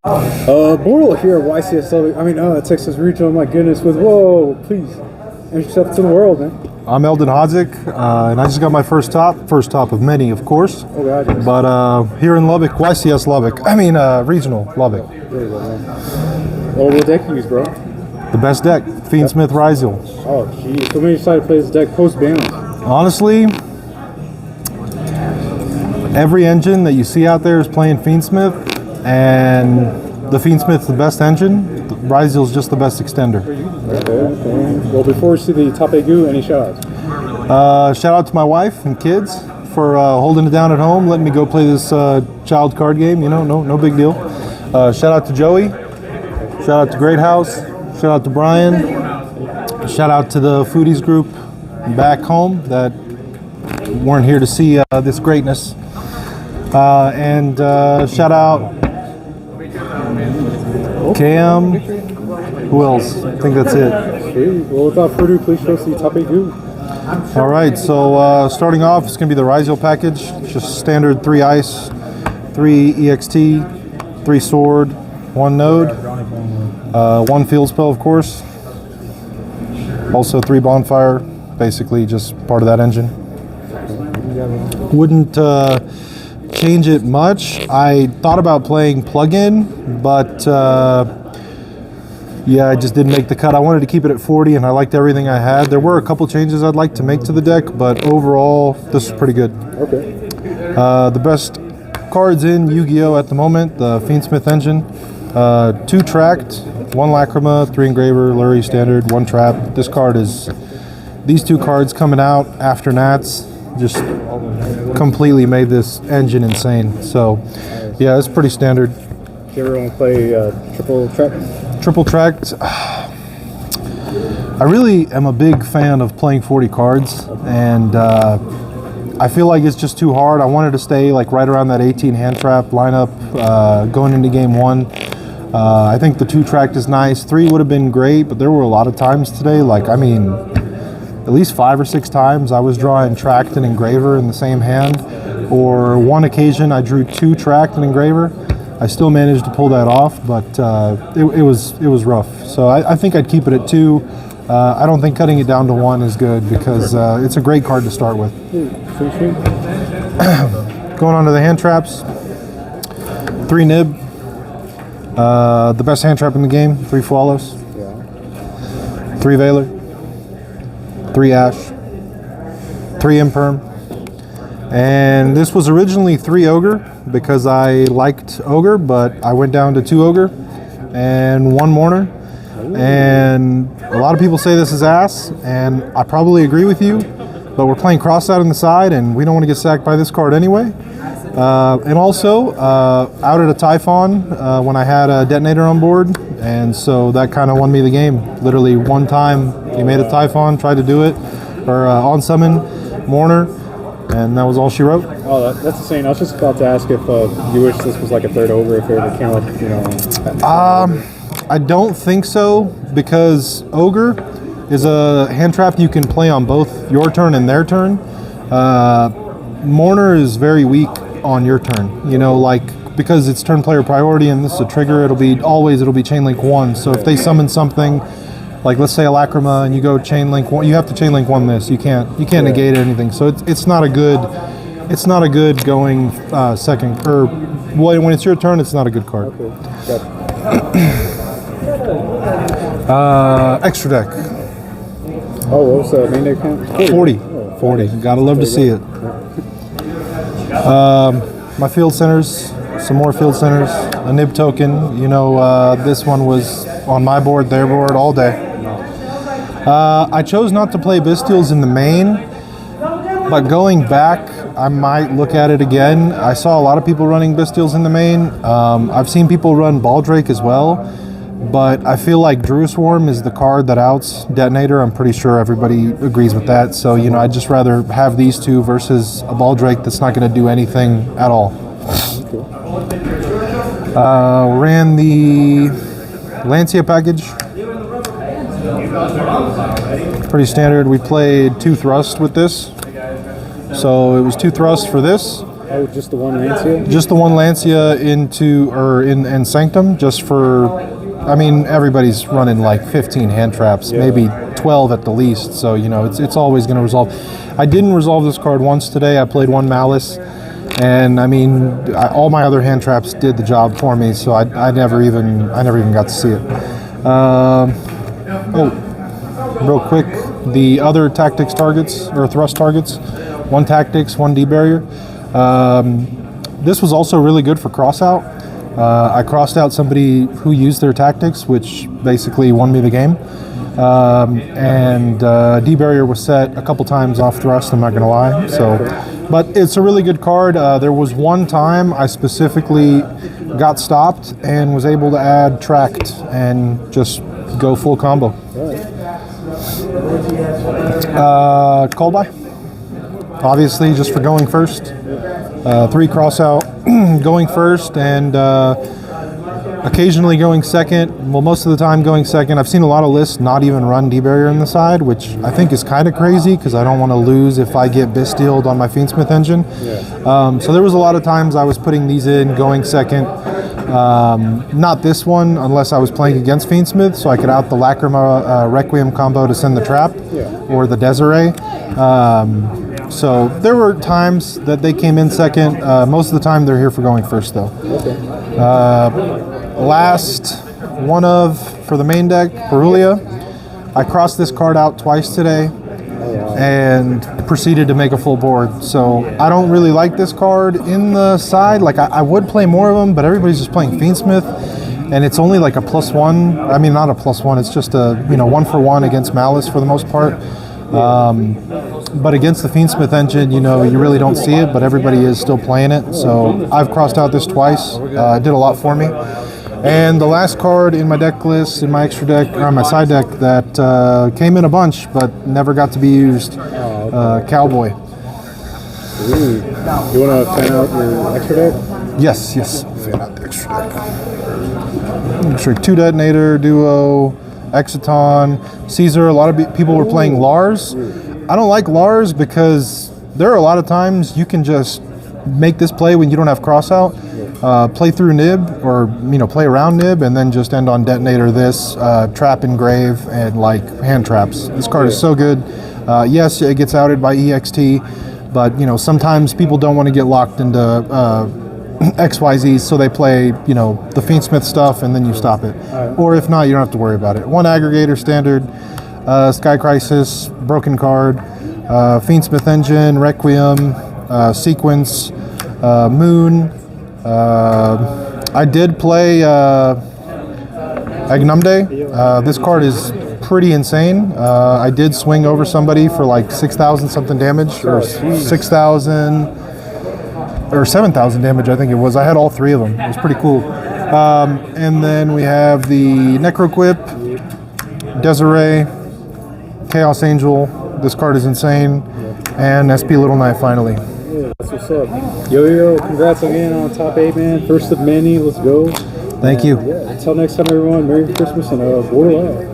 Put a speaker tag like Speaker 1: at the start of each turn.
Speaker 1: Bortle here at YESSSS Lubbock. Texas Regional. My goodness, whoa, please introduce yourself to the world, man.
Speaker 2: I'm Eldin Hodzic, and I just got my first top of many, of course.
Speaker 1: Oh, God, yes.
Speaker 2: But here in Lubbock, YESSSS Lubbock. Regional Lubbock.
Speaker 1: There you go, man. Well, what deck you use, bro?
Speaker 2: The best deck, Fiend Smith Ryzeal.
Speaker 1: Oh, geez. So many decided to play this deck post-balance.
Speaker 2: Honestly, every engine that you see out there is playing Fiend Smith, and the Fiend Smith's the best engine. Ryzeal's just the best extender.
Speaker 1: Okay. Well, before we see the top 8 goo, any shout-outs?
Speaker 2: Shout out to my wife and kids for holding it down at home, letting me go play this child card game. You know, no big deal. Shout out to Joey. Shout out to Great House. Shout out to Brian. Shout out to the foodies group back home that weren't here to see this greatness. And shout out Cam. Who else? I think that's it.
Speaker 1: Sweet. Well, without further ado, please show us the top 8 goo.
Speaker 2: All right, so starting off, it's going to be the Ryzeal package. Just standard 3 ice, 3 EXT, 3 sword, 1 node, 1 field spell, of course. Also 3 bonfire, basically just part of that engine. Wouldn't change it much. I thought about playing plug-in, but yeah, I just didn't make the cut. I wanted to keep it at 40, and I liked everything I had. There were a couple changes I'd like to make to the deck, but overall, this is pretty good.
Speaker 1: Okay.
Speaker 2: The best cards in Yu-Gi-Oh! At the moment, the Fiend Smith engine. 2 tracked, 1 Lacrima, 3 engraver, Lurie standard, 1 trap. This card is, these 2 cards coming out after Nats just completely made this engine insane. So yeah, it's pretty standard.
Speaker 1: Do you ever want to play triple track?
Speaker 2: Triple tracked. I really am a big fan of playing 40 cards, and I feel like it's just too hard. I wanted to stay like right around that 18 hand trap lineup going into game 1. I think the 2 tracked is nice. 3 would have been great, but there were a lot of times today, at least 5 or 6 times I was drawing tracked and engraver in the same hand, or one occasion I drew 2 tracked and engraver. I still managed to pull that off, but it was rough. So I think I'd keep it at 2. I don't think cutting it down to 1 is good, because it's a great card to start with. Going on to the hand traps. 3 nib. The best hand trap in the game. 3 flawless. 3 Valor. 3 Ash, 3 Imperm, and this was originally 3 Ogre because I liked Ogre, but I went down to 2 Ogre and 1 Mourner, and a lot of people say this is ass, and I probably agree with you, but we're playing cross out on the side, and we don't want to get sacked by this card anyway. And also, out at a Typhon when I had a detonator on board, and so that kind of won me the game. Literally one time, he made a Typhon, tried to do it, or on summon, Mourner, and that was all she wrote.
Speaker 1: Oh, that's insane. I was just about to ask if you wish this was like a 3rd Ogre, if it ever came up, you know.
Speaker 2: I don't think so, because Ogre is a hand trap you can play on both your turn and their turn. Mourner is very weak on your turn, you know, like, because it's turn player priority and this is a trigger, it'll be chain link 1. So if they summon something, like let's say a Lacrima, and you go chain link 1, you have to chain link 1 this. You can't negate anything. So it's not a good going second, or when it's your turn, it's not a good card. Extra deck.
Speaker 1: Oh, what was the main deck count?
Speaker 2: 40. Gotta love to see it. My field centers, some more field centers, a nib token. You know, this one was on my board, their board, all day. I chose not to play Bestials in the main, but going back, I might look at it again. I saw a lot of people running Bestials in the main. I've seen people run Baldrake as well, but I feel like Drew Swarm is the card that outs Detonator. I'm pretty sure everybody agrees with that. So, you know, I'd just rather have these 2 versus a Baldrake that's not going to do anything at all. Ran the Lancia package. Pretty standard. We played 2 thrust with this. So it was 2 thrust for this,
Speaker 1: Oh, just the one Lancia?
Speaker 2: Just the one Lancia in Sanctum, just for, I mean, everybody's running like 15 hand traps, maybe 12 at the least. So, you know, it's always going to resolve. I didn't resolve this card once today. I played one Malice, and I mean, all my other hand traps did the job for me. So I never even got to see it. Real quick, the other tactics targets or thrust targets, one tactics, one D-barrier. This was also really good for crossout. I crossed out somebody who used their tactics, which basically won me the game. D-barrier was set a couple times off thrust, I'm not gonna lie. So, but it's a really good card. There was one time I specifically got stopped and was able to add tracked and just go full combo. Call by. Obviously, just for going first. 3 cross out, going first, and occasionally going second. Well, most of the time going second. I've seen a lot of lists not even run D-barrier in the side, which I think is kind of crazy because I don't want to lose if I get Bisteeled on my Fiend Smith engine. So there was a lot of times I was putting these in, going second. Not this one, unless I was playing against Fiend Smith, so I could out the Lacrima Requiem combo to send the trap, or the Desiree. So there were times that they came in second. Most of the time they're here for going first, though. Last one for the main deck, Perulia. I crossed this card out twice today and proceeded to make a full board. So I don't really like this card in the side. Like I would play more of them, but everybody's just playing Fiend Smith, and it's only like a +1. I mean, not a +1. It's just a 1-for-1 against Malice for the most part. But against the Fiend Smith engine, you really don't see it, but everybody is still playing it. So I've crossed out this twice. It did a lot for me. And the last card in my deck list, in my extra deck, or my side deck, that came in a bunch but never got to be used, Cowboy.
Speaker 1: Ooh. You want to fan out your extra deck?
Speaker 2: Yes. Fan out the extra deck. Extra 2 Detonator, Duo, Exciton, Caesar. A lot of people were playing Lars. I don't like Lars because there are a lot of times you can just make this play when you don't have crossout. Play through Nib, or play around Nib, and then just end on Detonator this, Trap Engrave, and like hand traps. This card is so good. Yes, it gets outed by EXT, but sometimes people don't want to get locked into XYZ, so they play the Fiend Smith stuff, and then you stop it. Or if not, you don't have to worry about it. 1 aggregator standard, Sky Crisis, broken card, Fiend Smith engine, Requiem, Sequence, Moon. I did play Agnumde. This card is pretty insane. I did swing over somebody for like 6,000 something damage, or 6,000 or 7,000 damage, I think it was. I had all 3 of them. It was pretty cool. And then we have the Necroquip, Desiree, Chaos Angel. This card is insane. And SP Little Knight finally.
Speaker 1: Yeah, that's what's up. Yo, congrats again on top 8, man. First of many, let's go.
Speaker 2: Thank you.
Speaker 1: Until next time, everyone, Merry Christmas and Bortle out.